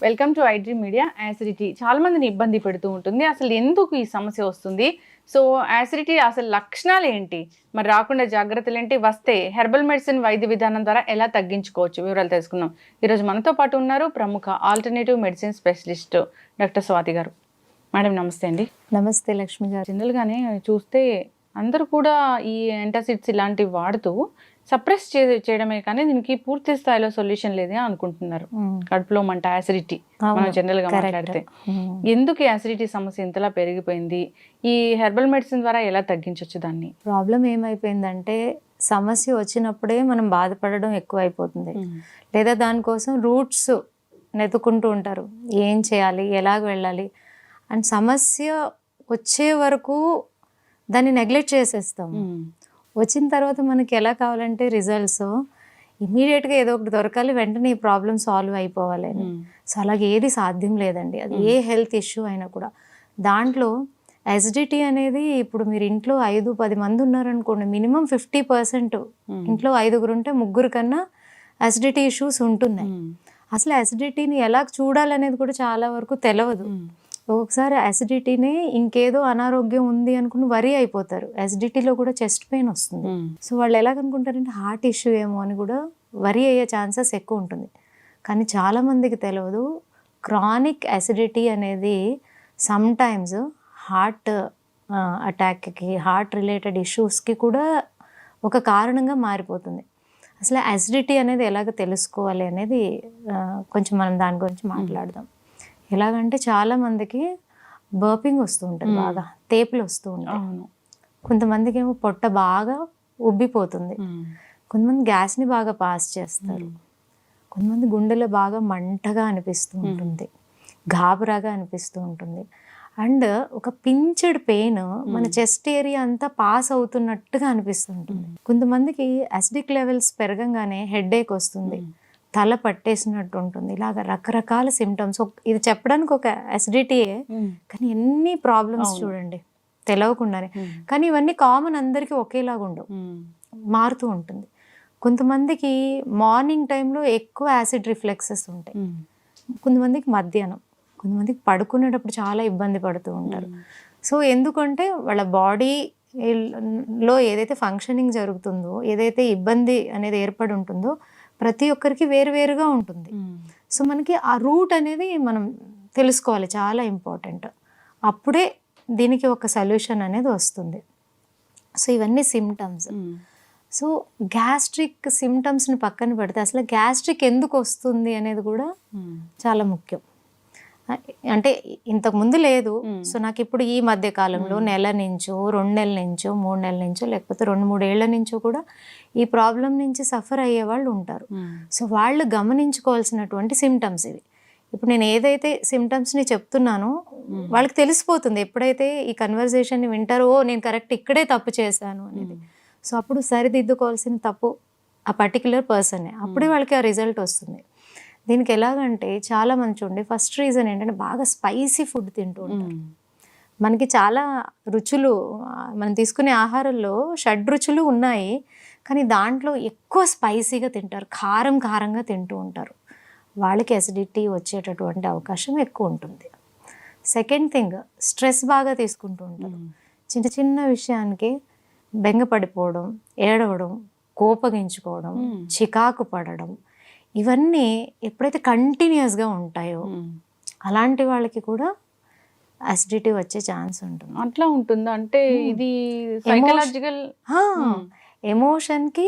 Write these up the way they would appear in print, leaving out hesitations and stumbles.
Welcome to iDream media. Acidity చాలా మందిని ఇబ్బంది పెడుతూ ఉంటుంది. అసలు ఎందుకు ఈ సమస్య వస్తుంది? సో యాసిడిటీ అసలు లక్షణాలు ఏంటి, మరి రాకుండా జాగ్రత్తలు ఏంటి, వస్తే హెర్బల్ మెడిసిన్ వైద్య విధానం ద్వారా ఎలా తగ్గించుకోవచ్చు, వివరాలు తెలుసుకుందాం. ఈరోజు మనతో పాటు ఉన్నారు ప్రముఖ alternative medicine specialist doctor Swathi గారు. మేడం నమస్తే అండి. నమస్తే లక్ష్మి గారు. జనరల్గానే చూస్తే అందరూ కూడా ఈ యాంటాసిడ్స్ ఇలాంటివి వాడుతూ సప్రెస్ చేయడమే కానీ దీనికి పూర్తి స్థాయిలో సొల్యూషన్ లేదే అనుకుంటున్నారు. కడుపులో మంట, యాసిడిటీ మనం జనరల్ గా మాట్లాడితే ఎందుకు యాసిడిటీ సమస్య ఇంతలా పెరిగిపోయింది? ఈ హెర్బల్ మెడిసిన్ ద్వారా ఎలా తగ్గించవచ్చు దాన్ని? ప్రాబ్లం ఏమైపోయిందంటే సమస్య వచ్చినప్పుడే మనం బాధపడడం ఎక్కువ అయిపోతుంది, లేదా దానికోసం రూట్స్ నెతుకుంటూ ఉంటారు. ఏం చేయాలి, ఎలాగ వెళ్ళాలి అండ్ సమస్య వచ్చే వరకు దాన్ని నెగ్లెక్ట్ చేసేస్తాం. వచ్చిన తర్వాత మనకి ఎలా కావాలంటే రిజల్ట్స్ ఇమీడియట్గా ఏదో ఒకటి దొరకాలి, వెంటనే ఈ ప్రాబ్లం సాల్వ్ అయిపోవాలి అని. సో అలాగే ఏది సాధ్యం లేదండి. అది ఏ హెల్త్ ఇష్యూ అయినా కూడా. దాంట్లో యాసిడిటీ అనేది ఇప్పుడు మీరు ఇంట్లో 5-10 మంది ఉన్నారనుకోండి, మినిమం 50% ఇంట్లో 5 ఉంటే 3 కన్నా యాసిడిటీ ఇష్యూస్ ఉంటున్నాయి. అసలు యాసిడిటీని ఎలా చూడాలనేది కూడా చాలా వరకు తెలియదు. ఒకసారి యాసిడిటీనే ఇంకేదో అనారోగ్యం ఉంది అనుకుని వరి అయిపోతారు. యాసిడిటీలో కూడా చెస్ట్ పెయిన్ వస్తుంది. సో వాళ్ళు ఎలాగనుకుంటారంటే హార్ట్ ఇష్యూ ఏమో అని కూడా వరి అయ్యే ఛాన్సెస్ ఎక్కువ ఉంటుంది. కానీ చాలామందికి తెలియదు క్రానిక్ యాసిడిటీ అనేది సమ్ టైమ్స్ హార్ట్ అటాక్కి, హార్ట్ రిలేటెడ్ ఇష్యూస్కి కూడా ఒక కారణంగా మారిపోతుంది. అసలు యాసిడిటీ అనేది ఎలాగ తెలుసుకోవాలి అనేది కొంచెం మనం దాని గురించి మాట్లాడదాం. ఎలాగంటే చాలామందికి బర్పింగ్ వస్తూ ఉంటుంది, బాగా తేపులు వస్తూ ఉంటాయి. కొంతమందికి ఏమో పొట్ట బాగా ఉబ్బిపోతుంది, కొంతమంది గ్యాస్ని బాగా పాస్ చేస్తారు, కొంతమంది గుండెలో బాగా మంటగా అనిపిస్తూ ఉంటుంది, గాబరాగా అనిపిస్తూ ఉంటుంది. అండ్ ఒక పించ్డ్ పెయిన్ మన చెస్ట్ ఏరియా అంతా పాస్ అవుతున్నట్టుగా అనిపిస్తుంటుంది. కొంతమందికి యాసిడిక్ లెవెల్స్ పెరగంగానే హెడేక్ వస్తుంది, తల పట్టేసినట్టు ఉంటుంది. ఇలాగ రకరకాల సిమ్టమ్స్. ఇది చెప్పడానికి ఒక యాసిడిటీయే, కానీ ఎన్ని ప్రాబ్లమ్స్ చూడండి తెలవకుండానే. కానీ ఇవన్నీ కామన్, అందరికీ ఒకేలాగా ఉండవు, మారుతూ ఉంటుంది. కొంతమందికి మార్నింగ్ టైంలో ఎక్కువ యాసిడ్ రిఫ్లెక్సెస్ ఉంటాయి, కొంతమందికి మధ్యాహ్నం, కొంతమందికి పడుకునేటప్పుడు చాలా ఇబ్బంది పడుతూ ఉంటారు. సో ఎందుకంటే వాళ్ళ బాడీలో ఏదైతే ఫంక్షనింగ్ జరుగుతుందో, ఏదైతే ఇబ్బంది అనేది ఏర్పడి ఉంటుందో ప్రతి ఒక్కరికి వేరువేరుగా ఉంటుంది. సో మనకి ఆ రూట్ అనేది మనం తెలుసుకోవాలి, చాలా ఇంపార్టెంట్. అప్పుడే దీనికి ఒక సొల్యూషన్ అనేది వస్తుంది. సో ఇవన్నీ సిమ్టమ్స్. సో గ్యాస్ట్రిక్ సిమ్టమ్స్ని పక్కన పెడితే అసలు గ్యాస్ట్రిక్ ఎందుకు వస్తుంది అనేది కూడా చాలా ముఖ్యం. అంటే ఇంతకు ముందు లేదు. సో నాకు ఇప్పుడు ఈ మధ్య కాలంలో నెల నుంచో, 2 నెలల నుంచో, 3 నెలల నుంచో, లేకపోతే 2-3 ఏళ్ల నుంచో కూడా ఈ ప్రాబ్లం నుంచి సఫర్ అయ్యే వాళ్ళు ఉంటారు. సో వాళ్ళు గమనించుకోవాల్సినటువంటి సిమ్టమ్స్ ఇవి. ఇప్పుడు నేను ఏదైతే సిమ్టమ్స్ని చెప్తున్నానో వాళ్ళకి తెలిసిపోతుంది. ఎప్పుడైతే ఈ కన్వర్జేషన్ని వింటారో, ఓ నేను కరెక్ట్ ఇక్కడే తప్పు చేశాను అనేది. సో అప్పుడు సరిదిద్దుకోవాల్సిన తప్పు ఆ పర్టిక్యులర్ పర్సనే, అప్పుడే వాళ్ళకి ఆ రిజల్ట్ వస్తుంది. దీనికి ఎలాగంటే చాలా మంది చూడండి, ఫస్ట్ రీజన్ ఏంటంటే బాగా స్పైసీ ఫుడ్ తింటూ ఉంటారు. మనకి చాలా రుచులు, మనం తీసుకునే ఆహారంలో 6 రుచులు ఉన్నాయి, కానీ దాంట్లో ఎక్కువ స్పైసీగా తింటారు, కారం కారంగా తింటూ ఉంటారు. వాళ్ళకి అసిడిటీ వచ్చేటటువంటి అవకాశం ఎక్కువ ఉంటుంది. సెకండ్ థింగ్, స్ట్రెస్ బాగా తీసుకుంటూ ఉంటారు. చిన్న చిన్న విషయానికి బెంగపడిపోవడం, ఏడవడం, కోపగించుకోవడం, చికాకు పడడం, ఇవన్నీ ఎప్పుడైతే కంటిన్యూస్గా ఉంటాయో అలాంటి వాళ్ళకి కూడా అసిడిటీ వచ్చే ఛాన్స్ ఉంటుంది. అట్లా ఉంటుందా? అంటే ఇది సైకలాజికల్ ఎమోషన్కి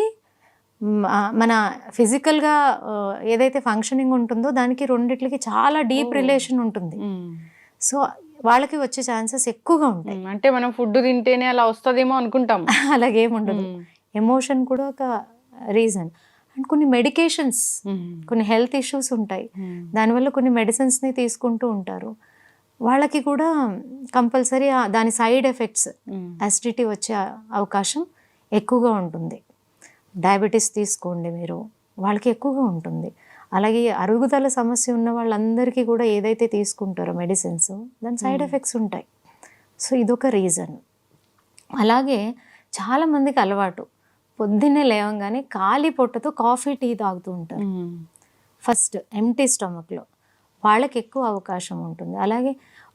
మన ఫిజికల్గా ఏదైతే ఫంక్షనింగ్ ఉంటుందో దానికి రెండిట్లకి చాలా డీప్ రిలేషన్ ఉంటుంది. సో వాళ్ళకి వచ్చే ఛాన్సెస్ ఎక్కువగా ఉంటాయి. అంటే మనం ఫుడ్ తింటేనే అలా వస్తుందేమో అనుకుంటాం, అలాగేముండదు. ఎమోషన్ కూడా ఒక రీజన్. అండ్ కొన్ని మెడికేషన్స్, కొన్ని హెల్త్ ఇష్యూస్ ఉంటాయి, దానివల్ల కొన్ని మెడిసిన్స్ని తీసుకుంటూ ఉంటారు. వాళ్ళకి కూడా కంపల్సరీ దాని సైడ్ ఎఫెక్ట్స్ అసిడిటీ వచ్చే అవకాశం ఎక్కువగా ఉంటుంది. డయాబెటీస్ తీసుకోండి మీరు, వాళ్ళకి ఎక్కువగా ఉంటుంది. అలాగే అరుగుదల సమస్య ఉన్న వాళ్ళందరికీ కూడా ఏదైతే తీసుకుంటారో మెడిసిన్స్, దాని సైడ్ ఎఫెక్ట్స్ ఉంటాయి. సో ఇదొక రీజన్. అలాగే చాలామందికి అలవాటు పొద్దున్నే లేవగానే ఖాళీ పొట్టతో కాఫీ టీ తాగుతూ ఉంటారు. ఫస్ట్ ఎంటీ స్టమక్లో వాళ్ళకి ఎక్కువ అవకాశం ఉంటుంది. అలాగే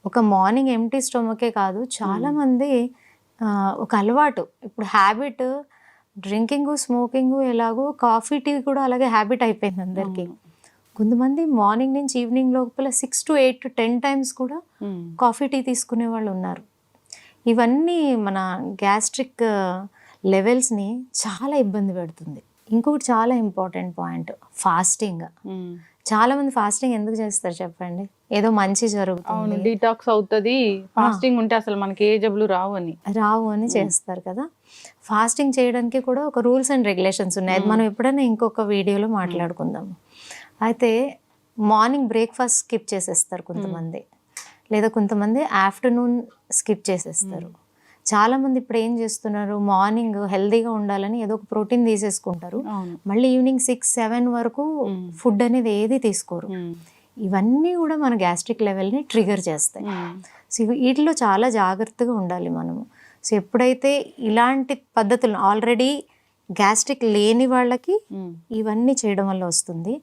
ఒక మార్నింగ్ ఎంటీ స్టమకే కాదు, చాలామంది ఒక అలవాటు, ఇప్పుడు హ్యాబిట్ డ్రింకింగ్ స్మోకింగ్ ఎలాగో కాఫీ టీ కూడా అలాగే హ్యాబిట్ అయిపోయింది అందరికీ. కొంతమంది మార్నింగ్ నుంచి ఈవినింగ్ లోపల 6 to 8 to 10 times కూడా కాఫీ టీ తీసుకునే వాళ్ళు ఉన్నారు. ఇవన్నీ మన గ్యాస్ట్రిక్ లెవెల్స్ని చాలా ఇబ్బంది పెడుతుంది. ఇంకొకటి చాలా ఇంపార్టెంట్ పాయింట్, ఫాస్టింగ్. చాలా మంది ఫాస్టింగ్ ఎందుకు చేస్తారు చెప్పండి? ఏదో మంచి జరుగుతుంది, డీటాక్స్ అవుతుంది, ఫాస్టింగ్ ఉంటే అసలు మనకి ఏ జబ్బులు రావు అని చేస్తారు కదా. ఫాస్టింగ్ చేయడానికి కూడా ఒక రూల్స్ అండ్ రెగ్యులేషన్స్ ఉన్నాయి. అది మనం ఎప్పుడైనా ఇంకొక వీడియోలో మాట్లాడుకుందాం. అయితే మార్నింగ్ బ్రేక్ఫాస్ట్ స్కిప్ చేసేస్తారు కొంతమంది, లేదా కొంతమంది ఆఫ్టర్నూన్ స్కిప్ చేసేస్తారు. చాలామంది ఇప్పుడు ఏం చేస్తున్నారు, మార్నింగ్ హెల్దీగా ఉండాలని ఏదో ఒక ప్రోటీన్ తీసేసుకుంటారు, మళ్ళీ ఈవినింగ్ 6-7 వరకు ఫుడ్ అనేది ఏది తీసుకోరు. ఇవన్నీ కూడా మన గ్యాస్ట్రిక్ లెవెల్ని ట్రిగర్ చేస్తాయి. సో వీటిలో చాలా జాగ్రత్తగా ఉండాలి మనము. సో ఎప్పుడైతే ఇలాంటి పద్ధతులు ఆల్రెడీ గ్యాస్ట్రిక్ లేని వాళ్ళకి ఇవన్నీ చేయడం వల్ల వస్తుంది,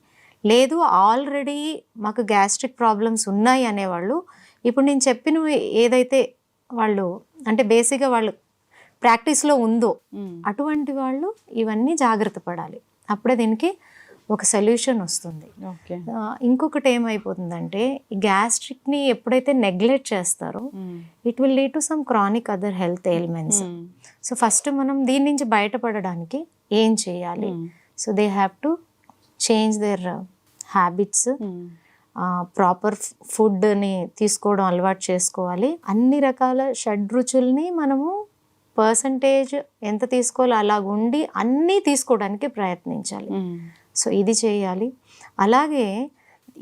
లేదు ఆల్రెడీ మాకు గ్యాస్ట్రిక్ ప్రాబ్లమ్స్ ఉన్నాయి అనేవాళ్ళు, ఇప్పుడు నేను చెప్పిన ఏదైతే వాళ్ళు అంటే బేసిక్గా వాళ్ళు ప్రాక్టీస్లో ఉందో అటువంటి వాళ్ళు ఇవన్నీ జాగ్రత్త పడాలి. అప్పుడే దీనికి ఒక సొల్యూషన్ వస్తుంది. ఇంకొకటి ఏమైపోతుందంటే, ఈ గ్యాస్ట్రిక్ని ఎప్పుడైతే నెగ్లెక్ట్ చేస్తారో it will lead to some chronic other health ailments. So first మనం దీని నుంచి బయటపడడానికి ఏం చేయాలి? So they have to change their habits, proper ఫుడ్ని తీసుకోవడం అలవాటు చేసుకోవాలి. అన్ని రకాల షడ్రుచుల్ని మనము పర్సంటేజ్ ఎంత తీసుకోవాలో అలాగుండి అన్నీ తీసుకోవడానికి ప్రయత్నించాలి. సో ఇది చేయాలి. అలాగే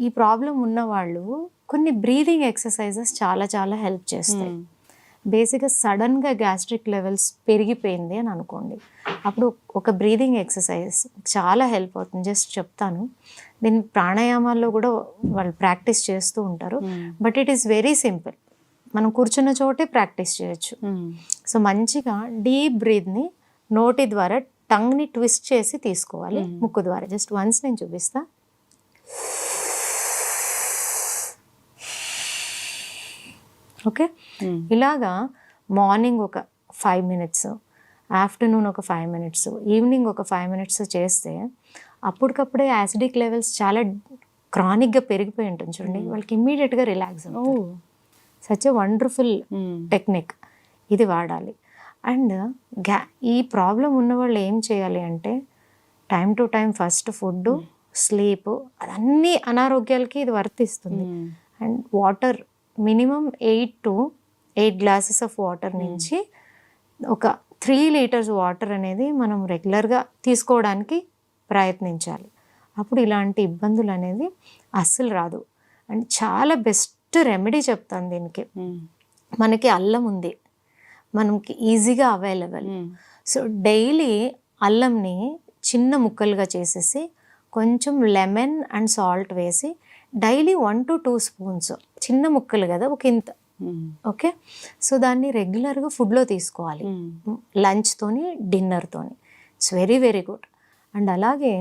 ఈ ప్రాబ్లం ఉన్నవాళ్ళు కొన్ని బ్రీదింగ్ ఎక్సర్సైజెస్ చాలా చాలా హెల్ప్ చేస్తాయి. బేసిక్గా సడన్గా గ్యాస్ట్రిక్ లెవెల్స్ పెరిగిపోయింది అని అనుకోండి, అప్పుడు ఒక బ్రీదింగ్ ఎక్సర్సైజ్ చాలా హెల్ప్ అవుతుంది. జస్ట్ చెప్తాను, దీన్ని ప్రాణాయామాల్లో కూడా వాళ్ళు ప్రాక్టీస్ చేస్తూ ఉంటారు. But it is very simple, మనం కూర్చున్న చోటే ప్రాక్టీస్ చేయొచ్చు. సో మంచిగా డీప్ బ్రీత్ని నోటి ద్వారా టంగ్ని ట్విస్ట్ చేసి తీసుకోవాలి, ముక్కు ద్వారా. జస్ట్ వన్స్ నేను చూపిస్తా. ఓకే, ఇలాగా మార్నింగ్ ఒక 5 minutes, ఆఫ్టర్నూన్ ఒక 5 minutes, ఈవినింగ్ ఒక 5 minutes చేస్తే అప్పటికప్పుడే యాసిడిక్ లెవెల్స్ చాలా క్రానిక్గా పెరిగిపోయి ఉంటుంది చూడండి, వాళ్ళకి ఇమ్మీడియట్గా రిలాక్స్ అవుతుంది. సచ్ ఎ వండర్ఫుల్ టెక్నిక్, ఇది వాడాలి. అండ్ ఈ ప్రాబ్లం ఉన్న వాళ్ళు ఏం చేయాలి అంటే, time to time first food, sleep, అన్నీ అనారోగ్యాలకి ఇది వర్తిస్తుంది. And water minimum 8 to 8 glasses of water నుంచి ఒక 3 liters వాటర్ అనేది మనం రెగ్యులర్గా తీసుకోవడానికి ప్రయత్నించాలి. అప్పుడు ఇలాంటి ఇబ్బందులు అనేది అస్సలు రాదు. అండ్ చాలా బెస్ట్ రెమెడీ చెప్తాను దీనికి. మనకి అల్లం ఉంది, మనకి ఈజీగా అవైలబుల్. సో డైలీ అల్లంని చిన్న ముక్కలుగా చేసేసి కొంచెం లెమన్ అండ్ సాల్ట్ వేసి డైలీ 1 to 2 spoons, చిన్న ముక్కలు కదా ఒక ఇంత, ఓకే. సో దాన్ని రెగ్యులర్గా ఫుడ్లో తీసుకోవాలి, లంచ్తోని డిన్నర్తోని. It's very very good. And అలాగే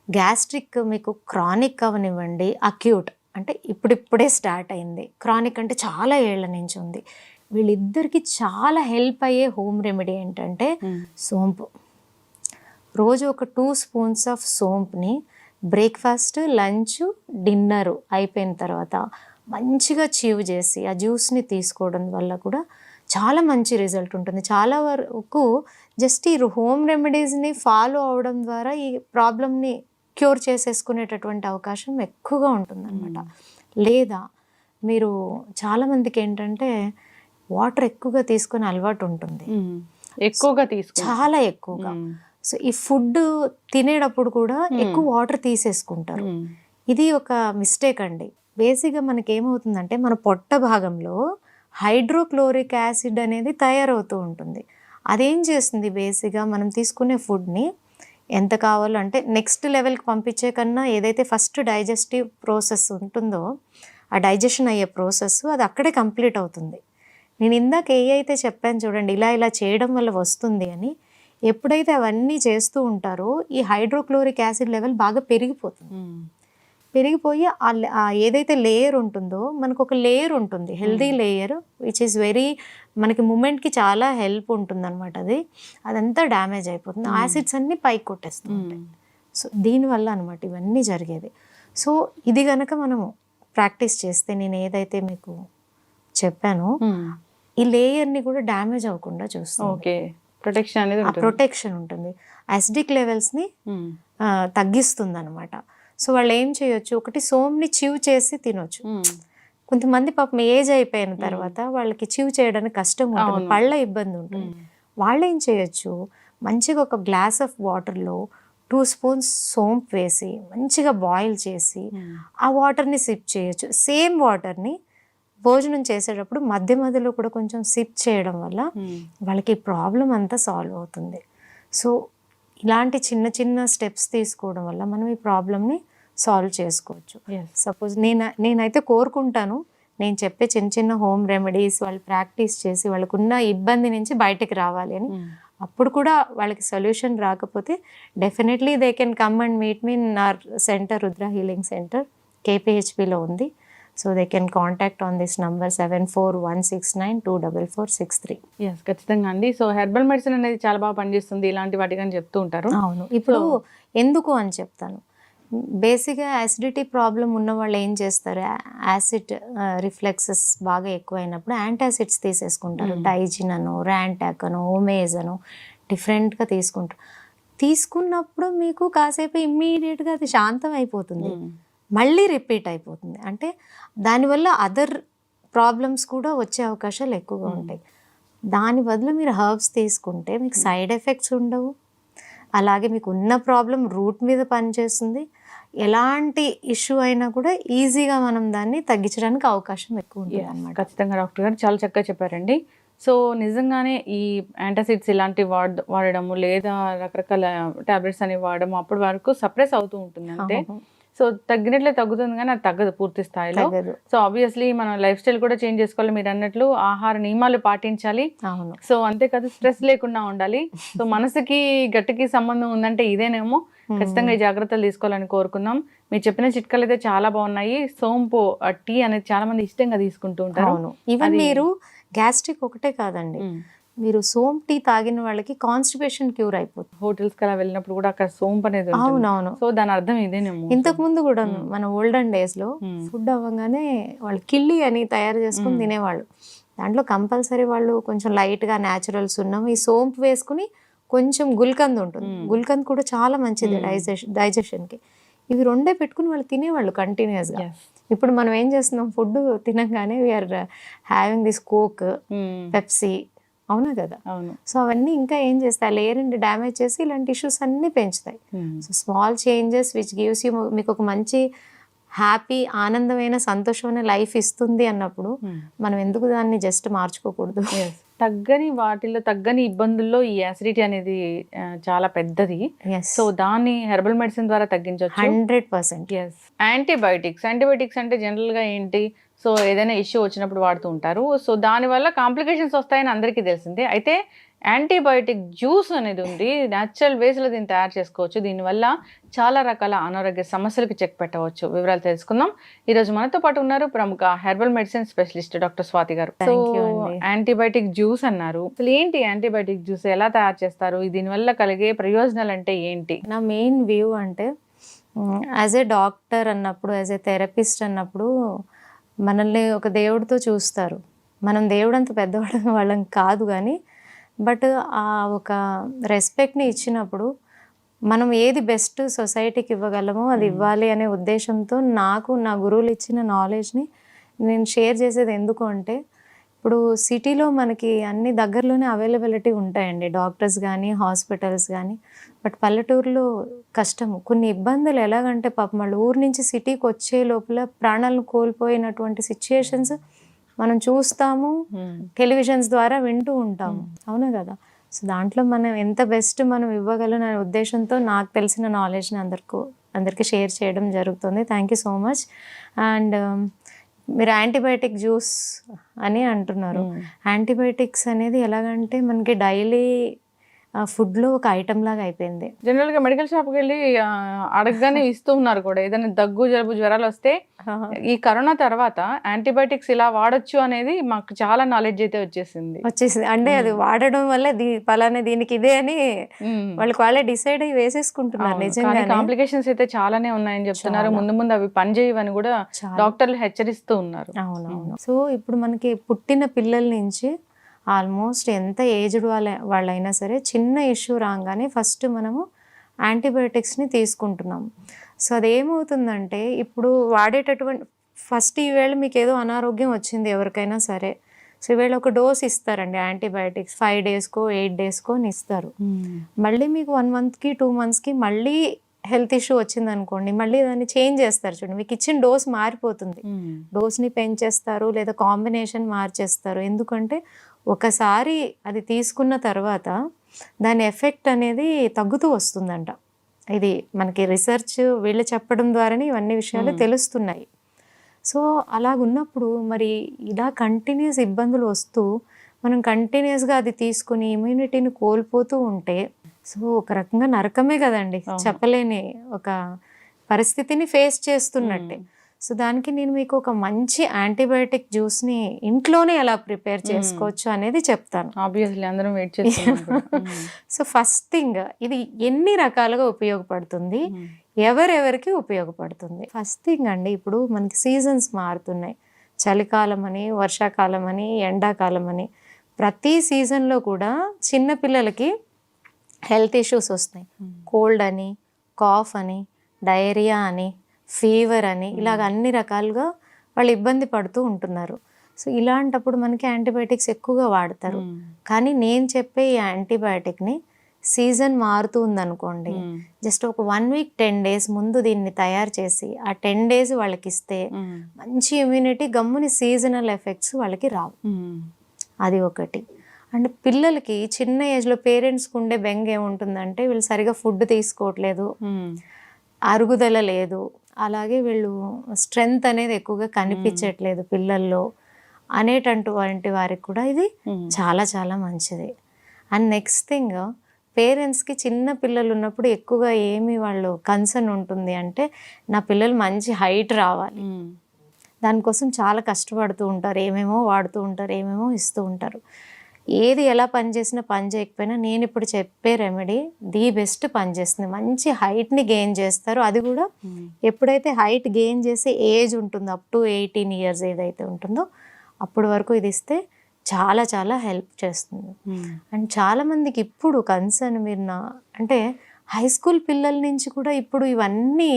గ్యాస్ట్రిక్ మీకు క్రానిక్ అవనివ్వండి, అక్యూట్ అంటే ఇప్పుడిప్పుడే స్టార్ట్ అయింది, క్రానిక్ అంటే చాలా ఏళ్ల నుంచి ఉంది, వీళ్ళిద్దరికి చాలా హెల్ప్ అయ్యే హోమ్ రెమెడీ ఏంటంటే సోంపు. రోజు ఒక 2 spoons ఆఫ్ సోంప్ని బ్రేక్ఫాస్ట్, లంచ్, డిన్నర్ అయిపోయిన తర్వాత మంచిగా చీవ్ చేసి ఆ జ్యూస్ని తీసుకోవడం వల్ల కూడా చాలా మంచి రిజల్ట్ ఉంటుంది. చాలా వరకు జస్ట్ ఈ హోమ్ రెమెడీస్ని ఫాలో అవడం ద్వారా ఈ ప్రాబ్లమ్ని క్యూర్ చేసేసుకునేటటువంటి అవకాశం ఎక్కువగా ఉంటుందన్నమాట. లేదా మీరు చాలామందికి ఏంటంటే వాటర్ ఎక్కువగా తీసుకునే అలవాటు ఉంటుంది, చాలా ఎక్కువగా. సో ఈ ఫుడ్ తినేటప్పుడు కూడా ఎక్కువ వాటర్ తీసేసుకుంటారు. ఇది ఒక మిస్టేక్ అండి. బేసిక్గా మనకి ఏమవుతుందంటే, మన పొట్ట భాగంలో హైడ్రోక్లోరిక్ యాసిడ్ అనేది తయారవుతూ ఉంటుంది. అదేం చేస్తుంది, బేసిక్గా మనం తీసుకునే ఫుడ్ని ఎంత కావాలో అంటే నెక్స్ట్ లెవెల్కి పంపించే కన్నా ఏదైతే ఫస్ట్ డైజెస్టివ్ ప్రాసెస్ ఉంటుందో ఆ డైజెషన్ అయ్యే ప్రాసెస్ అది అక్కడే కంప్లీట్ అవుతుంది. నేను ఇందాక ఏ అయితే చెప్పాను చూడండి, ఇలా ఇలా చేయడం వల్ల వస్తుంది అని, ఎప్పుడైతే అవన్నీ చేస్తూ ఉంటారో ఈ హైడ్రోక్లోరిక్ యాసిడ్ లెవెల్ బాగా పెరిగిపోతుంది. పెరిగిపోయి ఏదైతే లేయర్ ఉంటుందో మనకు ఒక లేయర్ ఉంటుంది, healthy layer which is very మనకి మూమెంట్కి చాలా హెల్ప్ ఉంటుంది అనమాట. అదంతా డ్యామేజ్ అయిపోతుంది, యాసిడ్స్ అన్నీ పైకి కొట్టేస్తుంది. సో దీనివల్ల అనమాట ఇవన్నీ జరిగేది. సో ఇది గనక మనము ప్రాక్టీస్ చేస్తే నేను ఏదైతే మీకు చెప్పానో ఈ లేయర్ని కూడా డ్యామేజ్ అవ్వకుండా చూస్తాం. ఓకే, ప్రొటెక్షన్ అనేది ప్రొటెక్షన్ ఉంటుంది, యాసిడిక్ లెవెల్స్ని తగ్గిస్తుంది అనమాట. సో వాళ్ళు ఏం చేయొచ్చు, ఒకటి సోమ్ని చివ్ చేసి తినొచ్చు. కొంతమంది పాపం ఏజ్ అయిపోయిన తర్వాత వాళ్ళకి చివ్ చేయడానికి కష్టం ఉంటుంది, పళ్ళ ఇబ్బంది ఉంటుంది. వాళ్ళు ఏం చేయొచ్చు, మంచిగా ఒక గ్లాస్ ఆఫ్ వాటర్లో 2 స్పూన్స్ సోంపు వేసి మంచిగా బాయిల్ చేసి ఆ వాటర్ని సిప్ చేయొచ్చు. సేమ్ వాటర్ని భోజనం చేసేటప్పుడు మధ్య మధ్యలో కూడా కొంచెం సిప్ చేయడం వల్ల వాళ్ళకి ప్రాబ్లం అంతా సాల్వ్ అవుతుంది. సో ఇలాంటి చిన్న చిన్న స్టెప్స్ తీసుకోవడం వల్ల మనం ఈ ప్రాబ్లమ్ని సాల్వ్ చేసుకోవచ్చు. సపోజ్ నేనైతే కోరుకుంటాను, నేను చెప్పే చిన్న చిన్న హోమ్ రెమెడీస్ వాళ్ళు ప్రాక్టీస్ చేసి వాళ్ళకున్న ఇబ్బంది నుంచి బయటకు రావాలి అని. అప్పుడు కూడా వాళ్ళకి సొల్యూషన్ రాకపోతే definitely they can come and meet me in our centre, Rudra healing centre, KPHPలో ఉంది. So they can contact on this number 7416924463. Yes, ఖచ్చితంగా అండి. సో హెర్బల్ మెడిసిన్ అనేది చాలా బాగా పనిచేస్తుంది ఇలాంటి వాటికి అని చెప్తూ ఉంటారు. అవును, ఇప్పుడు ఎందుకు అని చెప్తాను. బేసిక్గా యాసిడిటీ ప్రాబ్లం ఉన్న వాళ్ళు ఏం చేస్తారు, యాసిడ్ రిఫ్లెక్సెస్ బాగా ఎక్కువైనప్పుడు యాంటాసిడ్స్ తీసేసుకుంటారు. డైజిన్ అను, ర్యాంటాక్ అను, ఓమేజ్ అను డిఫరెంట్గా తీసుకుంటారు. తీసుకున్నప్పుడు మీకు కాసేపు ఇమ్మీడియట్గా అది శాంతం అయిపోతుంది, మళ్ళీ రిపీట్ అయిపోతుంది. అంటే దానివల్ల అదర్ ప్రాబ్లమ్స్ కూడా వచ్చే అవకాశాలు ఎక్కువగా ఉంటాయి. దాని బదులు మీరు హర్బ్స్ తీసుకుంటే మీకు సైడ్ ఎఫెక్ట్స్ ఉండవు, అలాగే మీకు ఉన్న ప్రాబ్లం రూట్ మీద పనిచేస్తుంది. ఎలాంటి ఇష్యూ అయినా కూడా ఈజీగా మనం దాన్ని తగ్గించడానికి అవకాశం ఎక్కువ ఉంటుంది అన్నమాట. ఖచ్చితంగా డాక్టర్ గారు చాలా చక్కగా చెప్పారండి. సో నిజంగానే ఈ యాంటాసిడ్స్ ఇలాంటివి వాడడము లేదా రకరకాల టాబ్లెట్స్ అనేవి వాడడము అప్పటి వరకు సప్రెస్ అవుతూ ఉంటుంది అంతే. సో తగ్గినట్లే తగ్గుతుంది కానీ అది తగ్గదు పూర్తి స్థాయిలో. సో ఆబ్వియస్లీ మన లైఫ్ స్టైల్ కూడా చేంజ్ చేసుకోవాలి, మీరు అన్నట్లు ఆహార నియమాలు పాటించాలి. సో అంతేకాదు స్ట్రెస్ లేకుండా ఉండాలి. సో మనసుకి గట్టికి సంబంధం ఉందంటే ఇదేనేమో. ఖచ్చితంగా ఈ జాగ్రత్తలు తీసుకోవాలని కోరుకున్నాం. మీరు చెప్పిన చిట్కాలు అయితే చాలా బాగున్నాయి. సోంపు టీ అనేది చాలా మంది ఇష్టంగా తీసుకుంటూ ఉంటారు. ఈవెన్ మీరు గ్యాస్ట్రిక్ ఒకటే కాదండి, మీరు సోంపు టీ తాగిన వాళ్ళకి కాన్స్టిపేషన్ క్యూర్ అయిపోతుంది. హోటల్స్ కి అలా వెళ్ళినప్పుడు కూడా అక్కడ సోంపు అనేది అవునవును. సో దాని అర్థం ఇదేనేమో. ఇంతకు ముందు కూడా మన ఓల్డెన్ డేస్ లో ఫుడ్ అవ్వగానే వాళ్ళు కిళ్ళి అని తయారు చేసుకుని తినేవాళ్ళు. దాంట్లో కంపల్సరీ వాళ్ళు కొంచెం లైట్ గా న్యాచురల్స్ ఉన్నాం, ఈ సోంపు వేసుకుని కొంచెం గుల్కంద్ ఉంటుంది. గుల్కంద్ కూడా చాలా మంచిది డైజెషన్ కి. ఇవి రెండే పెట్టుకుని వాళ్ళు తినేవాళ్ళు కంటిన్యూస్ గా. ఇప్పుడు మనం ఏం చేస్తున్నాం, ఫుడ్ తినగానే we are having this Coke, Pepsi, అవునా కదా. సో అవన్నీ ఇంకా ఏం చేస్తాయి, లేయర్ ని డ్యామేజ్ చేసి ఇలాంటి ఇష్యూస్ అన్ని పెంచుతాయి. So small changes which gives you, మీకు ఒక మంచి హ్యాపీ ఆనందమైన సంతోషమైన లైఫ్ ఇస్తుంది అన్నప్పుడు మనం ఎందుకు దాన్ని జస్ట్ మార్చుకోకూడదు. తగ్గని వాటిల్లో తగ్గని ఇబ్బందుల్లో ఈ యాసిడిటీ అనేది చాలా పెద్దది. సో దాన్ని హెర్బల్ మెడిసిన్ ద్వారా తగ్గించవచ్చు 100%. యాంటీబయాటిక్స్ అంటే జనరల్ గా ఏంటి, సో ఏదైనా ఇష్యూ వచ్చినప్పుడు వాడుతూ ఉంటారు. సో దానివల్ల కాంప్లికేషన్స్ వస్తాయని అందరికీ తెలిసిందే. అయితే యాంటీబయాటిక్ జ్యూస్ అనేది ఉంది, న్యాచురల్ వేస్లో దీన్ని తయారు చేసుకోవచ్చు. దీనివల్ల చాలా రకాల అనారోగ్య సమస్యలకు చెక్ పెట్టవచ్చు. వివరాలు తెలుసుకుందాం. ఈరోజు మనతో పాటు ఉన్నారు ప్రముఖ herbal medicine specialist doctor Swathi గారు. సో యాంటీబయాటిక్ జ్యూస్ అన్నారు, అసలు ఏంటి యాంటీబయాటిక్ జ్యూస్, ఎలా తయారు చేస్తారు, దీనివల్ల కలిగే ప్రయోజనాలు అంటే ఏంటి? నా మెయిన్ వ్యూ అంటే యాజ్ ఏ డాక్టర్ అన్నప్పుడు, యాజ్ ఏ థెరపిస్ట్ అన్నప్పుడు మనల్ని ఒక దేవుడితో చూస్తారు. మనం దేవుడు అంత పెద్దవాళ్ళం వాళ్ళం కాదు, కానీ బట్ ఆ ఒక రెస్పెక్ట్ని ఇచ్చినప్పుడు మనం ఏది బెస్ట్ సొసైటీకి ఇవ్వగలమో అది ఇవ్వాలి అనే ఉద్దేశంతో నాకు నా గురువులు ఇచ్చిన నాలెడ్జ్ని నేను షేర్ చేసేది. ఎందుకు అంటే ఇప్పుడు సిటీలో మనకి అన్ని దగ్గరలోనే అవైలబిలిటీ ఉంటాయండి, డాక్టర్స్ కానీ హాస్పిటల్స్ కానీ. బట్ పల్లెటూరులో కష్టము, కొన్ని ఇబ్బందులు. ఎలాగంటే పాపం వాళ్ళు ఊరు నుంచి సిటీకి వచ్చే లోపల ప్రాణాలను కోల్పోయినటువంటి సిచ్యుయేషన్స్ మనం చూస్తాము, టెలివిజన్స్ ద్వారా వింటూ ఉంటాము, అవునా కదా. సో దాంట్లో మనం ఎంత బెస్ట్ మనం ఇవ్వగలం అనే ఉద్దేశంతో నాకు తెలిసిన నాలెడ్జ్ని అందరికీ షేర్ చేయడం జరుగుతుంది. Thank you so much. And మీరు యాంటీబయాటిక్ జ్యూస్ అని అంటున్నారు. యాంటీబయాటిక్స్ అనేది ఎలాగంటే మనకి డైలీ ఫుడ్లో ఒక ఐటమ్ లాగా అయిపోయింది. జనరల్ గా మెడికల్ షాప్కి వెళ్ళి అడగగానే ఇస్తూ ఉన్నారు కూడా. ఏదైనా దగ్గు జలుబు జ్వరాలు వస్తే ఈ కరోనా తర్వాత యాంటీబయాటిక్స్ ఇలా వాడొచ్చు అనేది మాకు చాలా నాలెడ్జ్ అయితే వచ్చేసింది. అంటే అది వాడడం వల్ల పలానా దీనికి ఇదే అని వాళ్ళకి వాళ్ళే డిసైడ్ అయ్యి వేసేసుకుంటున్నారు. నిజంగా కాంప్లికేషన్స్ అయితే చాలానే ఉన్నాయని చెప్తున్నారు. ముందు ముందు అవి పనిచేయవని కూడా డాక్టర్లు హెచ్చరిస్తూ ఉన్నారు. అవునవును. సో ఇప్పుడు మనకి పుట్టిన పిల్లల నుంచి ఆల్మోస్ట్ ఎంత ఏజ్డ్ వాళ్ళైనా సరే చిన్న ఇష్యూ రాగానే ఫస్ట్ మనము యాంటీబయాటిక్స్ని తీసుకుంటున్నాం. సో అదేమవుతుందంటే ఇప్పుడు వాడేటటువంటి ఫస్ట్ ఈవేళ మీకు ఏదో అనారోగ్యం వచ్చింది ఎవరికైనా సరే, సో ఈవేళ ఒక డోస్ ఇస్తారండి యాంటీబయాటిక్స్, 5 డేస్కో 8 డేస్కో అని ఇస్తారు. మళ్ళీ మీకు 1 మంత్కి 2 మంత్స్కి మళ్ళీ హెల్త్ ఇష్యూ వచ్చింది అనుకోండి, మళ్ళీ దాన్ని చేంజ్ చేస్తారు. చూడండి, మీకు ఇచ్చిన డోస్ మారిపోతుంది, డోస్ని పెంచేస్తారు లేదా కాంబినేషన్ మార్చేస్తారు. ఎందుకంటే ఒకసారి అది తీసుకున్న తర్వాత దాని ఎఫెక్ట్ అనేది తగ్గుతూ వస్తుందంట. ఇది మనకి రీసెర్చ్ వీళ్ళు చెప్పడం ద్వారానే ఇవన్నీ విషయాలు తెలుస్తున్నాయి. సో అలాగున్నప్పుడు మరి ఇలా కంటిన్యూస్ ఇబ్బందులు వస్తూ మనం కంటిన్యూస్గా అది తీసుకుని ఇమ్యూనిటీని కోల్పోతూ ఉంటే సో ఒక రకంగా నరకమే కదండి, చెప్పలేని ఒక పరిస్థితిని ఫేస్ చేస్తున్నట్టే. సో దానికి నేను మీకు ఒక మంచి యాంటీబయాటిక్ జ్యూస్ని ఇంట్లోనే ఎలా ప్రిపేర్ చేసుకోవచ్చు అనేది చెప్తాను. ఆబ్వియస్లీ అందరం వెయిట్ చేస్తున్నాం. సో ఫస్ట్ థింగ్, ఇది ఎన్ని రకాలుగా ఉపయోగపడుతుంది, ఎవరెవరికి ఉపయోగపడుతుంది? ఫస్ట్ థింగ్ అండి, ఇప్పుడు మనకి సీజన్స్ మారుతున్నాయి. చలికాలం అని, వర్షాకాలం అని, ఎండాకాలం అని. ప్రతి సీజన్లో కూడా చిన్నపిల్లలకి హెల్త్ ఇష్యూస్ వస్తాయి. కోల్డ్ అని, కాఫ్ అని, డయేరియా అని, ఫీవర్ అని, ఇలాగ అన్ని రకాలుగా వాళ్ళు ఇబ్బంది పడుతూ ఉంటున్నారు. సో ఇలాంటప్పుడు మనకి యాంటీబయాటిక్స్ ఎక్కువగా వాడతారు. కానీ నేను చెప్పే ఈ యాంటీబయాటిక్ని సీజన్ మారుతూ ఉందనుకోండి, జస్ట్ ఒక 1 వీక్ 10 డేస్ ముందు దీన్ని తయారు చేసి ఆ 10 డేస్ వాళ్ళకి ఇస్తే మంచి ఇమ్యూనిటీ, గమ్ముని సీజనల్ ఎఫెక్ట్స్ వాళ్ళకి రావు. అది ఒకటి. అండ్ పిల్లలకి చిన్న ఏజ్లో పేరెంట్స్కి ఉండే బెంగ ఏముంటుందంటే వీళ్ళు సరిగా ఫుడ్ తీసుకోవట్లేదు, అరుగుదల లేదు, అలాగే వీళ్ళు స్ట్రెంగ్త్ అనేది ఎక్కువగా కనిపించట్లేదు పిల్లల్లో అనేటటువంటి వారికి కూడా ఇది చాలా చాలా మంచిది. అండ్ నెక్స్ట్ థింగ్, పేరెంట్స్కి చిన్న పిల్లలు ఉన్నప్పుడు ఎక్కువగా ఏమి వాళ్ళు కన్సర్న్ ఉంటుంది అంటే నా పిల్లలు మంచి హైట్ రావాలి, దానికోసం చాలా కష్టపడుతూ ఉంటారు, ఏమేమో వాడుతూ ఉంటారు, ఏమేమో ఇస్తూ ఉంటారు. ఏది ఎలా పనిచేసినా పని చేయకపోయినా నేను ఇప్పుడు చెప్పే రెమెడీ ది బెస్ట్ పనిచేస్తుంది. మంచి హైట్ని గెయిన్ చేస్తారు. అది కూడా ఎప్పుడైతే హైట్ గెయిన్ చేసే ఏజ్ ఉంటుందో అప్ టు 18 ఇయర్స్ ఏదైతే ఉంటుందో అప్పటి వరకు ఇది ఇస్తే చాలా చాలా హెల్ప్ చేస్తుంది. అండ్ చాలామందికి ఇప్పుడు కన్సర్న్ మీరు అంటే హై స్కూల్ పిల్లల నుంచి కూడా ఇప్పుడు ఇవన్నీ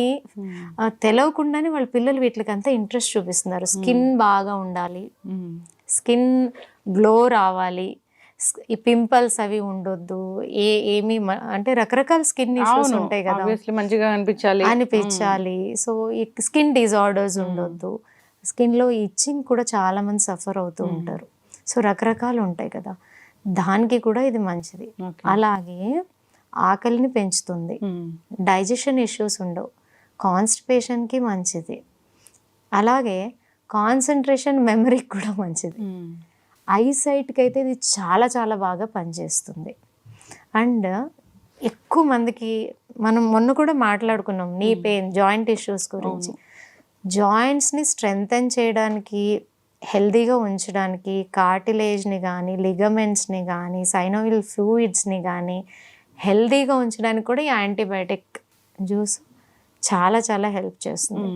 తెలవకుండానే వాళ్ళ పిల్లలు వీటికి అంతా ఇంట్రెస్ట్ చూపిస్తున్నారు. స్కిన్ బాగా ఉండాలి, స్కిన్ గ్లో రావాలి, ఈ పింపుల్స్ అవి ఉండొద్దు, ఏమి అంటే రకరకాల స్కిన్ ఇష్యూస్ ఉంటాయి కదా, మంచిగా అనిపించాలి. సో ఈ స్కిన్ డిజార్డర్స్ ఉండొద్దు, స్కిన్లో ఇచ్చింగ్ కూడా చాలా మంది సఫర్ అవుతూ ఉంటారు. సో రకరకాలు ఉంటాయి కదా, దానికి కూడా ఇది మంచిది. అలాగే ఆకలిని పెంచుతుంది, డైజెషన్ ఇష్యూస్ ఉండవు, కాన్స్టిపేషన్కి మంచిది, అలాగే కాన్సన్ట్రేషన్ మెమరీకి కూడా మంచిది, ఐసైట్కి అయితే ఇది చాలా చాలా బాగా పనిచేస్తుంది. అండ్ ఎక్కువ మందికి మనం మొన్న కూడా మాట్లాడుకున్నాం నీ పెయిన్, జాయింట్ ఇష్యూస్ గురించి. జాయింట్స్ని స్ట్రెంగ్తెన్ చేయడానికి, హెల్దీగా ఉంచడానికి కార్టిలేజ్ని కానీ, లిగమెంట్స్ని కానీ, సైనోవిల్ ఫ్లూయిడ్స్ని కానీ హెల్దీగా ఉంచడానికి కూడా ఈ యాంటీబయాటిక్ జ్యూస్ చాలా చాలా హెల్ప్ చేస్తుంది.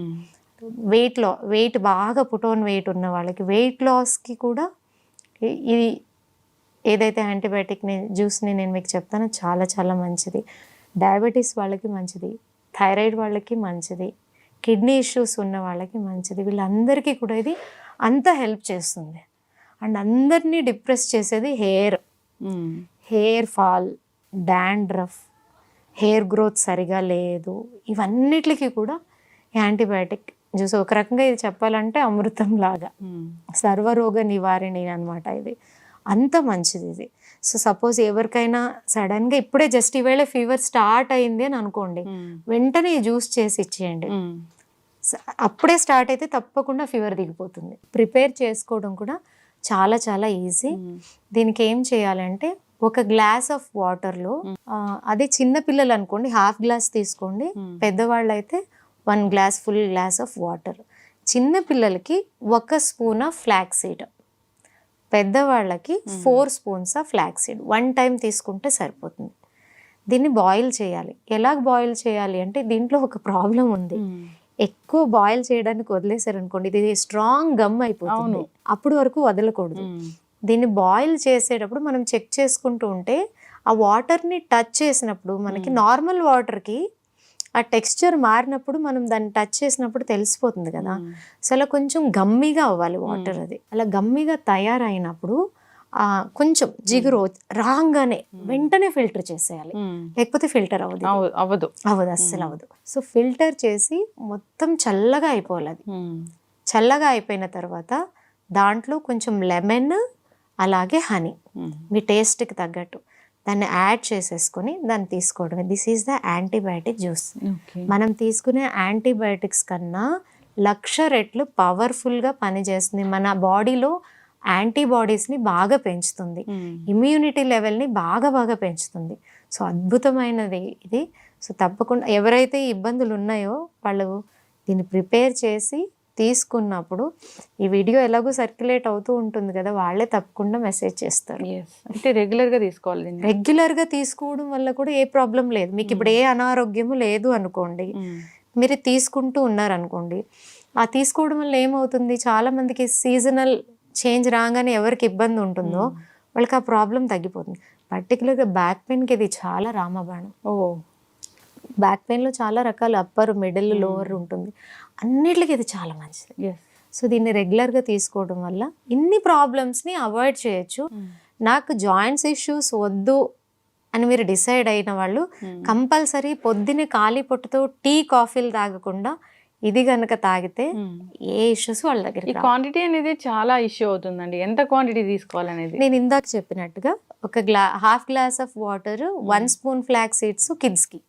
వెయిట్ బాగా పుటోన్ వెయిట్ ఉన్న వాళ్ళకి వెయిట్ లాస్కి కూడా ఇది ఏదైతే యాంటీబయాటిక్ని జ్యూస్ని నేను మీకు చెప్తానో చాలా చాలా మంచిది. డయాబెటీస్ వాళ్ళకి మంచిది, థైరాయిడ్ వాళ్ళకి మంచిది, కిడ్నీ ఇష్యూస్ ఉన్న వాళ్ళకి మంచిది. వీళ్ళందరికీ కూడా ఇది అంత హెల్ప్ చేస్తుంది. అండ్ అందరినీ డిప్రెస్ చేసేది hair fall, dandruff, hair growth సరిగా లేదు, ఇవన్నిటికి కూడా యాంటీబయాటిక్ జ్యూస్ ఒక రకంగా ఇది చెప్పాలంటే అమృతం లాగా, సర్వరోగ నివారణి అనమాట. ఇది అంత మంచిది ఇది. సో సపోజ్ ఎవరికైనా సడన్గా ఇప్పుడే జస్ట్ ఈవేళ ఫీవర్ స్టార్ట్ అయింది అని అనుకోండి, వెంటనే ఈ జ్యూస్ చేసి ఇచ్చేయండి. అప్పుడే స్టార్ట్ అయితే తప్పకుండా ఫీవర్ దిగిపోతుంది. ప్రిపేర్ చేసుకోవడం కూడా చాలా చాలా ఈజీ. దీనికి ఏం చేయాలంటే ఒక గ్లాస్ ఆఫ్ వాటర్లో అదే చిన్న పిల్లలు అనుకోండి హాఫ్ గ్లాస్ తీసుకోండి, పెద్దవాళ్ళు అయితే 1 glass full glass of water. చిన్న పిల్లలకి 1 స్పూన్ ఆఫ్ ఫ్లాక్స్ సీడ్, పెద్దవాళ్ళకి 4 spoons of flax seed 1 time తీసుకుంటే సరిపోతుంది. దీన్ని బాయిల్ చేయాలి. ఎలాగ బాయిల్ చేయాలి అంటే దీంట్లో ఒక ప్రాబ్లం ఉంది. ఎక్కువ బాయిల్ చేయడానికి వదిలేసారు అనుకోండి ఇది స్ట్రాంగ్ గమ్ అయిపోతుంది, అప్పుడు వరకు వదలకూడదు. దీన్ని బాయిల్ చేసేటప్పుడు మనం చెక్ చేసుకుంటూ ఉంటే ఆ వాటర్ని టచ్ చేసినప్పుడు మనకి నార్మల్ వాటర్కి ఆ టెక్స్చర్ మారినప్పుడు మనం దాన్ని టచ్ చేసినప్పుడు తెలిసిపోతుంది కదా. సో అలా కొంచెం గమ్మిగా అవ్వాలి వాటర్. అది అలా గమ్మిగా తయారైనప్పుడు కొంచెం జిగురు రాగానే వెంటనే ఫిల్టర్ చేసేయాలి, లేకపోతే ఫిల్టర్ అవ్వదు అస్సలు అవ్వదు. సో ఫిల్టర్ చేసి మొత్తం చల్లగా అయిపోవాలి. అది చల్లగా అయిపోయిన తర్వాత దాంట్లో కొంచెం లెమన్ అలాగే హనీ మీ టేస్ట్కి తగ్గట్టు దాన్ని యాడ్ చేసేసుకొని దాన్ని తీసుకోవడమే. This is the antibiotic juice. మనం తీసుకునే యాంటీబయాటిక్స్ కన్నా 1,00,000 రెట్లు పవర్ఫుల్గా పనిచేస్తుంది. మన బాడీలో యాంటీబాడీస్ని బాగా పెంచుతుంది, ఇమ్యూనిటీ లెవెల్ని బాగా పెంచుతుంది. సో అద్భుతమైనది ఇది. సో తప్పకుండా ఎవరైతే ఇబ్బందులు ఉన్నాయో వాళ్ళు దీన్ని ప్రిపేర్ చేసి తీసుకున్నప్పుడు ఈ వీడియో ఎలాగో సర్క్యులేట్ అవుతూ ఉంటుంది కదా, వాళ్ళే తప్పకుండా మెసేజ్ చేస్తారు. అంటే రెగ్యులర్గా తీసుకోవాలి. రెగ్యులర్గా తీసుకోవడం వల్ల కూడా ఏ ప్రాబ్లం లేదు. మీకు ఇప్పుడు ఏ అనారోగ్యము లేదు అనుకోండి, మీరు తీసుకుంటూ ఉన్నారనుకోండి, ఆ తీసుకోవడం వల్ల ఏమవుతుంది, చాలా మందికి సీజనల్ చేంజ్ రాగానే ఎవరికి ఇబ్బంది ఉంటుందో వాళ్ళకి ఆ ప్రాబ్లం తగ్గిపోతుంది. పర్టికులర్గా బ్యాక్ పెయిన్కి ఇది చాలా రామబాణం. బ్యాక్ పెయిన్లో చాలా రకాలు అప్పర్, మిడిల్, లోవర్ ఉంటుంది, అన్నిటికీ ఇది చాలా మంచిది. సో దీన్ని రెగ్యులర్గా తీసుకోవడం వల్ల ఇన్ని ప్రాబ్లమ్స్ని అవాయిడ్ చేయొచ్చు. నాకు జాయింట్స్ ఇష్యూస్ వద్దు అని మీరు డిసైడ్ అయిన వాళ్ళు కంపల్సరీ పొద్దున్నే ఖాళీ పొట్టుతో టీ కాఫీలు తాగకుండా ఇది కనుక తాగితే ఏ ఇష్యూస్ వాళ్ళ దగ్గర. క్వాంటిటీ అనేది చాలా ఇష్యూ అవుతుందండి, ఎంత క్వాంటిటీ తీసుకోవాలనేది. నేను ఇందాక చెప్పినట్టుగా ఒక half glass of water, 1 spoon flax seeds కిడ్స్కి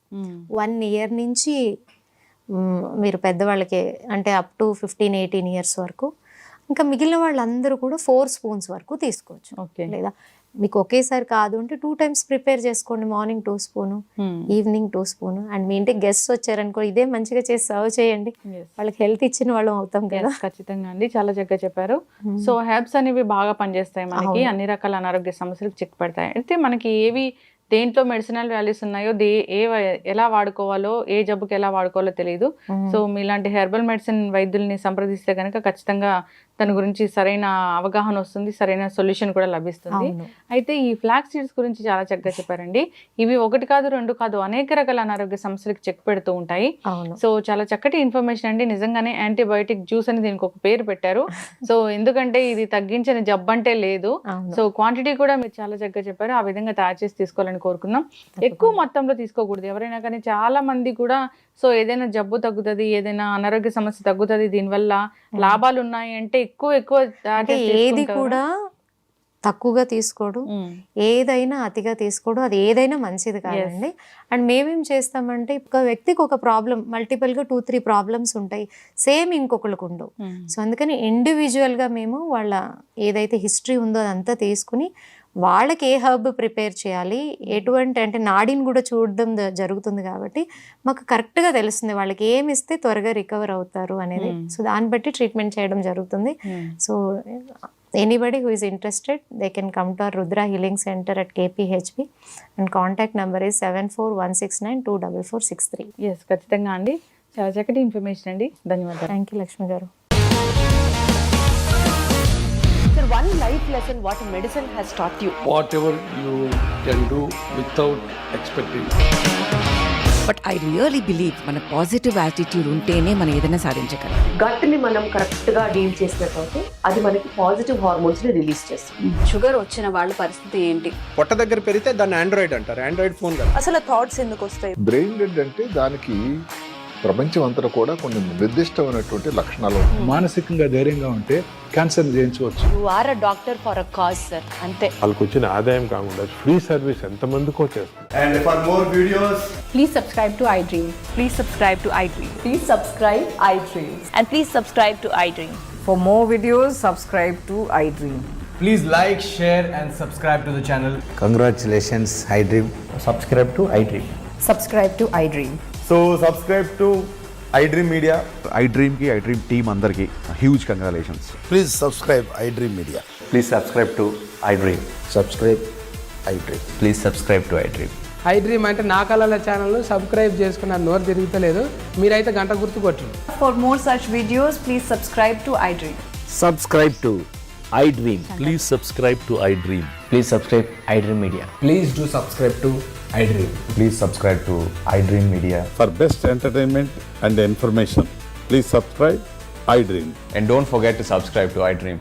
1 ఇయర్ నుంచి మీరు పెద్దవాళ్ళకి అంటే అప్ టు 15-18 ఇయర్స్ వరకు, ఇంకా మిగిలిన వాళ్ళందరూ కూడా 4 స్పూన్స్ వరకు తీసుకోవచ్చు. లేదా మీకు ఒకేసారి కాదు అంటే 2 టైమ్స్ ప్రిపేర్ చేసుకోండి. Morning 2 spoon, evening 2 spoon. And మీ ఇంటికి గెస్ట్ వచ్చారనుకో ఇదే మంచిగా చేసి సర్వ్ చేయండి, వాళ్ళకి హెల్త్ ఇచ్చిన వాళ్ళం అవుతాం కదా. ఖచ్చితంగా అండి, చాలా చక్కగా చెప్పారు. సో హెర్బ్స్ అనేవి బాగా పనిచేస్తాయి మనకి, అన్ని రకాల అనారోగ్య సమస్యలకు చెక్ పెడతాయి. అయితే మనకి ఏవి దేంట్లో మెడిసినల్ వాల్యూస్ ఉన్నాయో ఎలా వాడుకోవాలో, ఏ జబ్బుకి ఎలా వాడుకోవాలో తెలియదు. సో మీలాంటి హెర్బల్ మెడిసిన్ వైద్యుల్ని సంప్రదిస్తే కనుక ఖచ్చితంగా దాని గురించి సరైన అవగాహన వస్తుంది, సరైన సొల్యూషన్ కూడా లభిస్తుంది. అయితే ఈ ఫ్లాక్స్ సీడ్స్ గురించి చాలా చక్కగా చెప్పారండి. ఇవి 1 కాదు 2 కాదు అనేక రకాల అనారోగ్య సమస్యలకు చెక్ పెడుతూ ఉంటాయి. సో చాలా చక్కటి ఇన్ఫర్మేషన్ అండి. నిజంగానే యాంటీబయాటిక్ జ్యూస్ అని దీనికి ఒక పేరు పెట్టారు. సో ఎందుకంటే ఇది తగ్గించిన జబ్బు అంటే లేదు. సో క్వాంటిటీ కూడా మీరు చాలా చక్కగా చెప్పారు, ఆ విధంగా తయారు చేసి తీసుకోవాలని కోరుకుందాం. ఎక్కువ మొత్తంలో తీసుకోకూడదు ఎవరైనా కానీ. చాలా మంది కూడా సో ఏదైనా జబ్బు తగ్గుతుంది, ఏదైనా అనారోగ్య సమస్య తగ్గుతుంది, దీనివల్ల లాభాలు ఉన్నాయి అంటే ఎక్కువ ఏది కూడా తక్కువగా తీసుకోవడం, ఏదైనా అతిగా తీసుకోవడం, అది ఏదైనా మంచిది కాదండి. అండ్ మేమేం చేస్తామంటే ఒక వ్యక్తికి ఒక ప్రాబ్లం, మల్టిపుల్గా 2-3 ప్రాబ్లమ్స్ ఉంటాయి, సేమ్ ఇంకొకరికి ఉండవు. సో అందుకని ఇండివిజువల్గా మేము వాళ్ళ ఏదైతే హిస్టరీ ఉందో అదంతా తీసుకుని వాళ్ళకి ఏ హర్బ్ ప్రిపేర్ చేయాలి, ఎటువంటి అంటే నాడిని కూడా చూడడం జరుగుతుంది కాబట్టి మాకు కరెక్ట్గా తెలుస్తుంది వాళ్ళకి ఏమి ఇస్తే త్వరగా రికవర్ అవుతారు అనేది. సో దాన్ని బట్టి ట్రీట్మెంట్ చేయడం జరుగుతుంది. So anybody who is interested they can come to our Rudra healing centre at KPHP and contact number is 7416924463. ఖచ్చితంగా అండి, చాలా చక్కటి ఇన్ఫర్మేషన్ అండి. ధన్యవాదాలు. థ్యాంక్ యూ లక్ష్మి గారు. One life lesson what medicine has taught you. Whatever you can do without expecting. But I really believe మన positive attitude ఉంటేనే మనం ఏదైనా సాధించగలం. గట్ని మనం కరెక్ట్గా డీల్ చేసినట్లయితే అది మనకి పాజిటివ్ హార్మోన్స్ని రిలీజ్ చేస్తుంది. షుగర్ వచ్చిన వాళ్ళ పరిస్థితి ఏంటి? పొట్ట దగ్గర పెరిగితే దాన్ని ఆండ్రాయిడ్ అంటారు, ఆండ్రాయిడ్ ఫోన్ కదా. అసలు థాట్స్ ఎందుకు వస్తాయి? బ్రెయిన్ డెడ్ అంటే దానికి ప్రపంచం అంతా కూడా కొన్ని నిర్దిష్టమైనటువంటి లక్షణాలు. మానసికంగా ధైర్యంగా ఉంటే క్యాన్సర్ జయించవచ్చు. You are a doctor for a cause sir, అంతే. వాళ్ళకి వచ్చిన ఆదాయం కాకుండా ఫ్రీ సర్వీస్ ఎంతమందికో చేస్తారు. And for more videos, please subscribe to iDream. Please subscribe to iDream. Please subscribe iDream. And please subscribe to iDream. For more videos, subscribe to iDream. Please like, share and subscribe to the channel. Congratulations, iDream. Subscribe to iDream. Subscribe to iDream. So subscribe to iDream Media. iDream కి iDream team అందరికి huge congratulations. Please subscribe iDream media. Please subscribe to iDream. Subscribe iDream. Please subscribe to iDream. iDream అంటే నా కళల channel subscribe చేసుకున్న నోరు తిరుగుతలేదు. మీరైతే గంట గుర్తు కొట్టండి. For more such videos, please subscribe to iDream. Subscribe to iDream. Please subscribe to iDream. Please subscribe iDream Media. Please do subscribe to iDream. Please subscribe to iDream Media. For best entertainment and information please subscribe iDream. And don't forget to subscribe to iDream.